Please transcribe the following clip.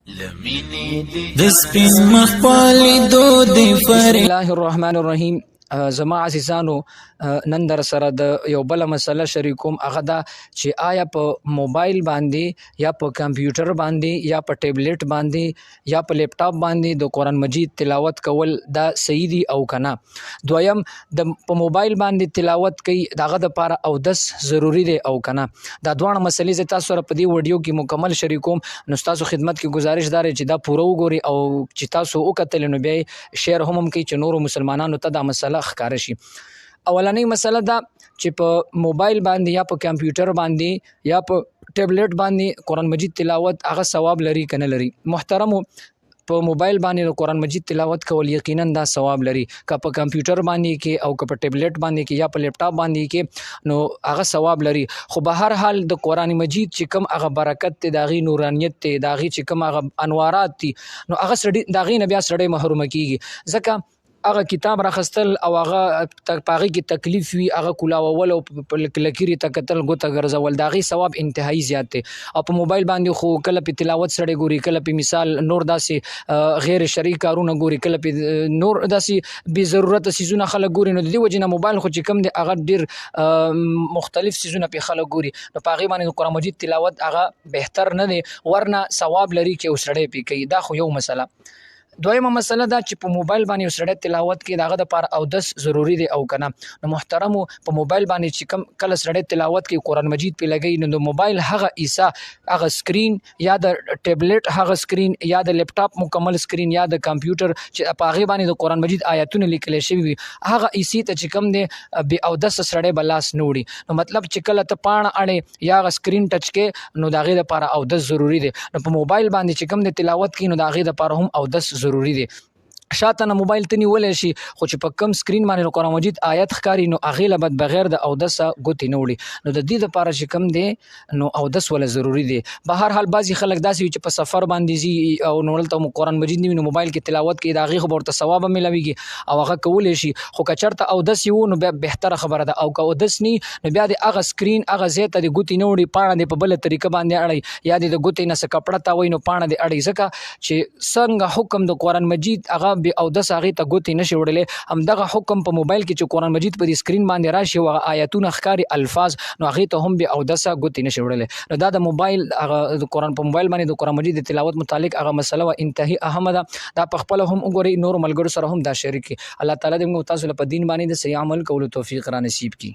د سپین مخپالي دود فر الله الرحمن الرحیم. زما عزیزانو، نن در سره د یو بل مسله شریکوم. هغه دا چې آیا په موبایل باندې یا په کمپیوټر باندې یا په ټیبلیټ باندې یا په لیپټاپ باندې د قرآن مجید تلاوت کول دا صحیح دي او کنه. دویم، په موبایل باندې تلاوت کوي دغه دپاره اودس ضروري دی او کنه. دا دواړه مسلې زه تاسو سره په دې ویډیو کې مکمل شریکوم. نو ستاسو خدمت کې گزارش دا چې دا پوره وګوري او چې تاسو وکتل نو بیا شیر هم کوي چې نورو مسلمانانو ته دا مسله ښکاره شي. اولنۍ مسله دا چې په موبایل باندې یا په کمپیوټر باندې یا په ټیبلیټ باندې قرآن مجید تلاوت هغه ثواب لري که نه لري. محترمو، په موبایل باندې قرآن مجید تلاوت کول یقینا دا ثواب لري. که په کمپیوټر باندې کې او که په ټیبلیټ باندې کې یا په لیپټاپ باندې کې نو هغه ثواب لري. خو به هر حال د قرآن مجید چې کوم هغه برکت دی، د هغې نورانیت دی، د هغې چې کوم هغه انوارات دي، نو هغه د هغې نه بیا سړی محرومه کېږي. ځکه هغه کتاب راخستل او هغه په هغې کې تکلیف وي، هغه کولاوول او په لکیرې ته کتل، ګوته ګرځول، د هغې ثواب انتهایي زیات دی. او په موبایل باندې خو کله په تلاوت سړی ګوري، کله په مثال نور داسې غیر شرعي کارونه ګوري، کله په نور داسې بې ضرورته څیزونه خلک ګوري. نو د دې وجې نه موبایل خو چې کوم دی هغه ډېر مختلف څیزونه پې خلک ګوري. نو په هغې باندې د قرآن مجید تلاوت هغه بهتر نه دی، ورنه ثواب لري چې یو سړی پې کوي. دا خو یو مسله. دویمه مسله دا چې په موبایل باندې یو سړی تلاوت کوي د هغه دپاره اودس ضروري دی او که نه. نو محترمو، په موبایل باندې چې کله سړی تلاوت کوي قرآن مجید پې لګوي، نو د موبایل هغه ایسا، هغه سکرین یا د ټیبلیټ هغه سکرین یا د لیپټاپ مکمل سکرین یا د کمپیوټر چې په هغې باندې د قرآن مجید آیتونه لیکلی شوي وي، هغه ایسي ته چې کوم دی بې اودسه سړی به لاس نه وړي. نو مطلب چې کله ته پاڼه اړې یا هغه سکرین ټچ کې، نو د هغې دپاره اودس ضروري دی. نو په موبایل باندې چې کوم دی تلاوت کوي، نو د هغې دپاره هم اودس ضروري دی. شاته نه موبایل ته نیولی شي، خو چې په کم سکرین باندې د قرآن مجید آیت ښکاري، نو هغې له به بغیر د اودسه ګوتې نه وړي. نو د دې دپاره چې کوم دی نو اودس وله ضروري دی. به هر حال بعضې خلک داسې وي چې په سفر باندې ځي او نو هلته قرآن مجید نه وي، نو موبایل کې تلاوت کوي، د هغې خو به ورته ثواب هم میلاویږي او هغه کولی شي. خو که چېرته اودس یې و نو بیا بهتره خبره ده. او که اودس نه نو بیا د هغه سکرین هغه ځای ته د ګوتې نه وړي، پاڼه دې په بله طریقه باندې اړوي یا د ګوتې نه څه کپړه تاووي، نو پاڼه دې اړوي. ځکه چې څنګه حکم د قرآن مجید هغه بې اودس هغې ته ګوتې نشي وړلی، همدغه حکم په موبایل کې چې قرآن مجید په دې سکرین باندې راشي او هغه آیتونه ښکاري الفاظ، نو هغې ته هم بې اودسه ګوتې نشي وړلی. نو دا د موبایل هغه د قرآن په موبایل باندې د قرآن مجید د تلاوت متعلق هغه مسله وه، انتهایی اهمه ده. دا په خپله هم وګورئ، نورو ملګرو سره هم دا شریک کړي. الله تعالی دې موږ تاسو له په دین باندې د صحیح عمل کولو توفیق را نصیب کړي.